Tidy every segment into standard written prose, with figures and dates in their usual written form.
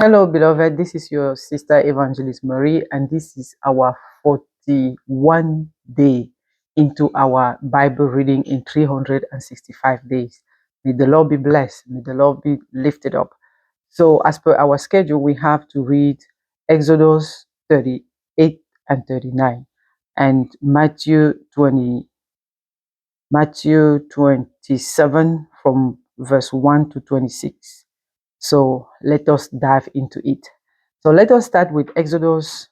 Hello, beloved. This is your sister Evangelist Marie, and this is our 41 day into our Bible reading in 365 days. May the Lord be blessed. May the Lord be lifted up. So, as per our schedule, we have to read Exodus 38 and 39 and Matthew 27 from verse 1 to 26. So let us dive into it. So let us start with Exodus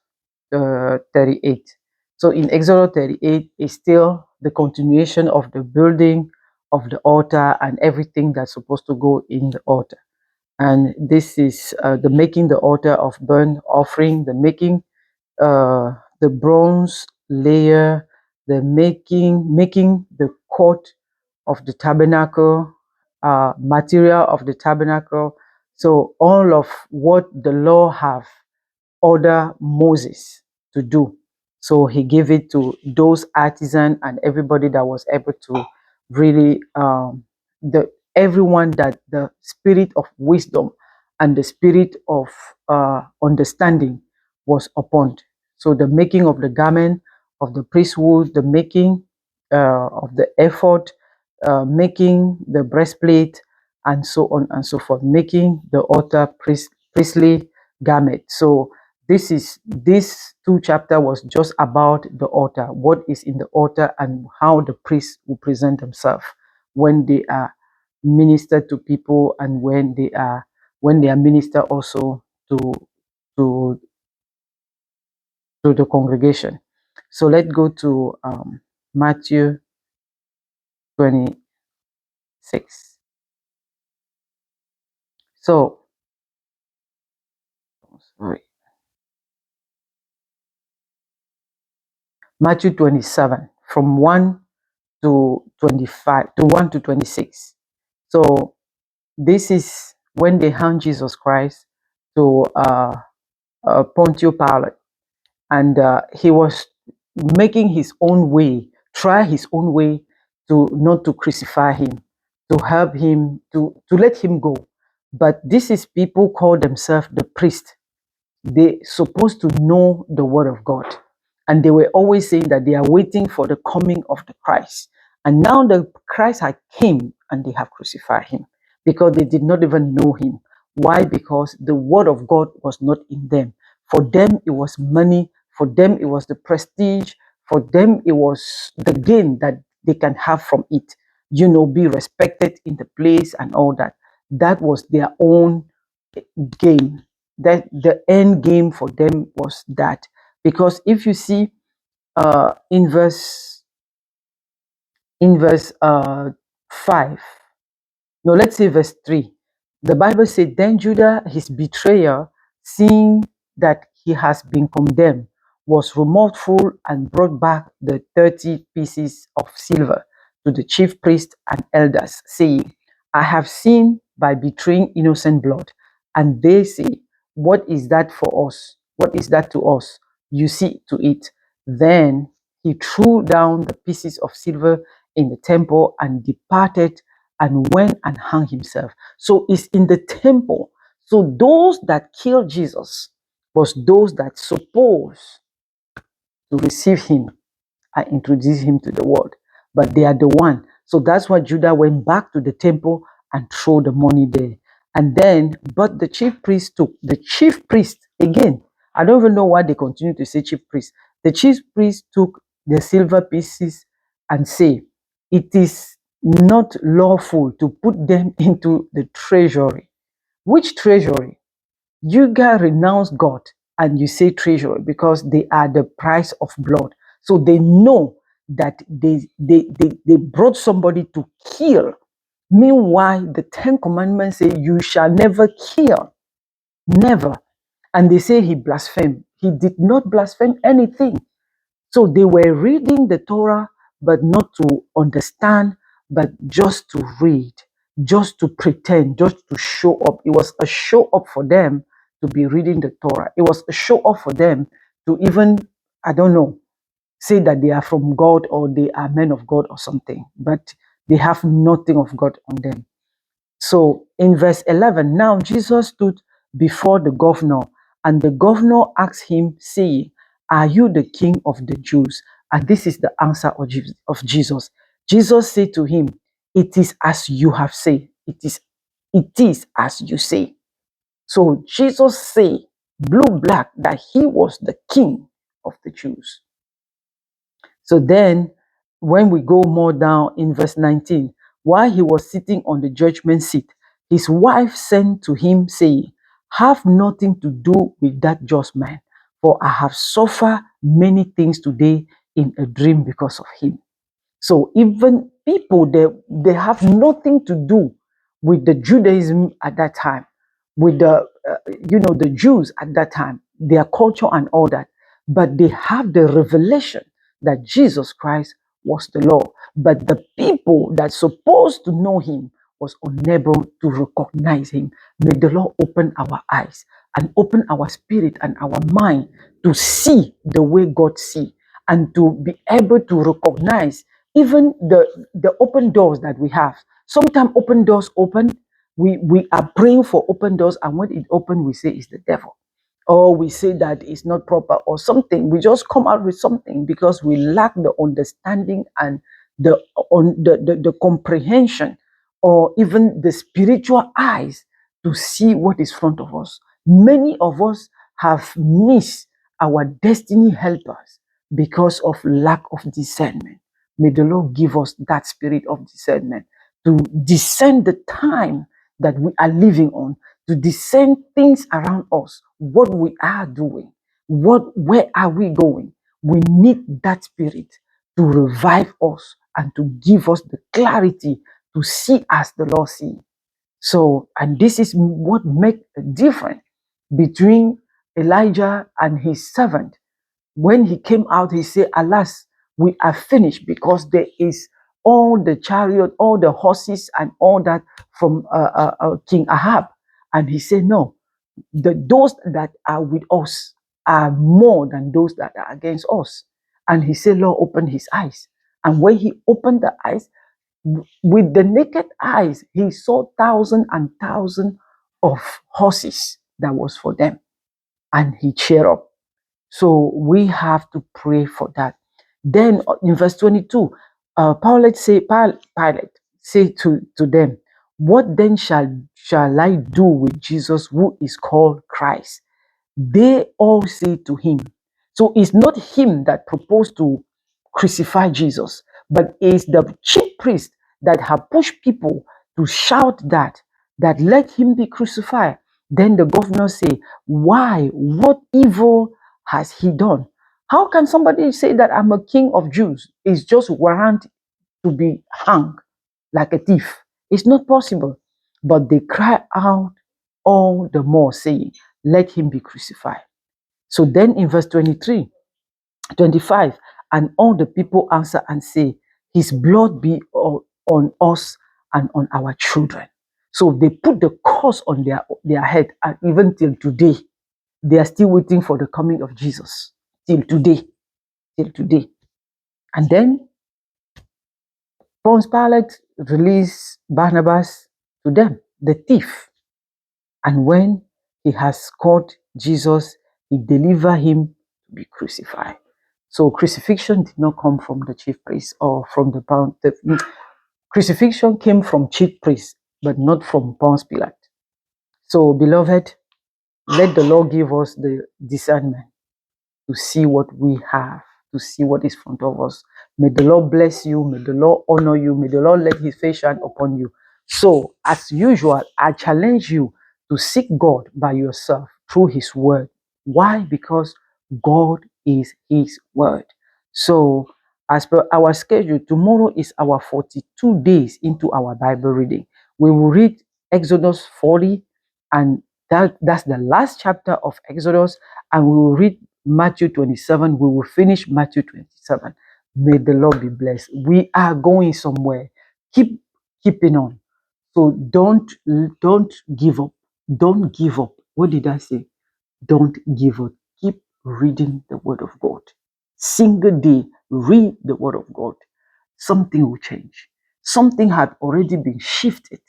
38. So in Exodus 38 is still the continuation of the building of the altar and everything that's supposed to go in the altar. And this is the making the altar of burnt offering, the making the bronze layer, the making the court of the tabernacle, material of the tabernacle. So all of what the law have ordered Moses to do. So he gave it to those artisans and everybody that was able to really the everyone that the spirit of wisdom and the spirit of understanding was upon. So the making of the garment of the priesthood, the making of the ephod, making the breastplate, and so on and so forth, making the altar priestly garment. So this 2 chapter was just about the altar, what is in the altar, and how the priests will present themselves when they are ministered to people, and when they are ministered also to to to the congregation. So let's go to Matthew 26. So sorry, Matthew 27 from 1 to 25 to 1 to 26. So this is when they hung Jesus Christ to Pontius Pilate, and he was making his own way, try his own way to not to crucify him, to help him to let him go. But this is people call themselves the priest. They supposed to know the word of God, and they were always saying that they are waiting for the coming of the Christ. And now the Christ had came, and they have crucified him because they did not even know him. Why? Because the word of God was not in them. For them it was money, for them it was the prestige, for them it was the gain that they can have from it, be respected in the place and all that. That was their own game. That the end game for them was that. Because if you see in verse 5, no, let's say verse 3, the Bible said, then Judah, his betrayer, seeing that he has been condemned, was remorseful and brought back the 30 pieces of silver to the chief priest and elders, saying, I have sinned by betraying innocent blood. And they say, what is that for us? What is that to us? You see to it. Then he threw down the pieces of silver in the temple and departed and went and hung himself. So it's in the temple. So those that killed Jesus was those that supposed to receive him and introduce him to the world. But they are the one. So that's why Judah went back to the temple and threw the money there. And then, but the chief priest took, the chief priest, again, I don't even know why they continue to say chief priest. The chief priest took the silver pieces and say, it is not lawful to put them into the treasury. Which treasury? You guys renounce God and you say treasury because they are the price of blood. So they know that they brought somebody to kill. Meanwhile, the 10 Commandments say you shall never kill. Never. And they say he blasphemed. He did not blaspheme anything. So they were reading the Torah, but not to understand, but just to read, just to pretend, just to show up. It was a show up for them to be reading the Torah. It was a show up for them to even, I don't know, say that they are from God or they are men of God or something, but they have nothing of God on them. So in verse 11, now Jesus stood before the governor, and the governor asked him, saying, "Are you the king of the Jews?" And this is the answer of Jesus. Jesus said to him, "It is as you have said. It is as you say." So Jesus said, blue black, that he was the king of the Jews. So then, when we go more down in verse 19, while he was sitting on the judgment seat, his wife sent to him, saying, "Have nothing to do with that just man, for I have suffered many things today in a dream because of him." So even people, they have nothing to do with the Judaism at that time, with the Jews at that time, their culture and all that, but they have the revelation that Jesus Christ was the Lord. But the people that supposed to know him was unable to recognize him. May the Lord open our eyes and open our spirit and our mind to see the way God sees, and to be able to recognize even the open doors that we have. Sometimes open doors open, we are praying for open doors, and when it open, we say it's the devil, or we say that it's not proper or something. We just come out with something because we lack the understanding and the comprehension, or even the spiritual eyes to see what is front of us. Many of us have missed our destiny helpers because of lack of discernment. May the Lord give us that spirit of discernment to discern the time that we are living on, to discern things around us, what we are doing, where are we going. We need that spirit to revive us and to give us the clarity to see as the Lord sees. So, and this is what makes a difference between Elijah and his servant. When he came out, he said, "Alas, we are finished, because there is all the chariot, all the horses, and all that from King Ahab." And he said, "No, those that are with us are more than those that are against us." And he said, "Lord, open his eyes." And when he opened the eyes, with the naked eyes, he saw thousands and thousands of horses that was for them. And he cheered up. So we have to pray for that. Then in verse 22, Pilate say to them, "What then shall I do with Jesus, who is called Christ?" They all say to him. So it's not him that proposed to crucify Jesus, but it's the chief priest that have pushed people to shout that let him be crucified. Then the governor say, "Why? What evil has he done?" How can somebody say that I'm a king of Jews is just warrant to be hung like a thief? It's not possible. But they cry out all the more, saying, "Let him be crucified." So then in verse 23, 25, and all the people answer and say, "His blood be on us and on our children." So they put the curse on their head, and even till today, they are still waiting for the coming of Jesus. Till today, till today. And then Pontius Pilate released Barnabas to them, the thief. And when he has caught Jesus, he delivered him to be crucified. So crucifixion did not come from the chief priest or from the pound. Crucifixion came from chief priest, but not from Pontius Pilate. So, beloved, let the Lord give us the discernment to see what we have, to see what is in front of us. May the Lord bless you. May the Lord honor you. May the Lord let his face shine upon you. So, as usual, I challenge you to seek God by yourself through his word. Why? Because God is his word. So, as per our schedule, tomorrow is our 42 days into our Bible reading. We will read Exodus 40, and that's the last chapter of Exodus, and we will read Matthew 27. We will finish Matthew 27. May the Lord be blessed. We are going somewhere. Keeping on. So don't give up. Don't give up. What did I say? Don't give up. Keep reading the word of God. Single day, read the word of God. Something will change. Something had already been shifted.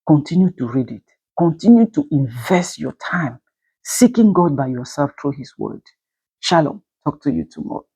Continue to read it. Continue to invest your time seeking God by yourself through His word. Shalom. Talk to you tomorrow.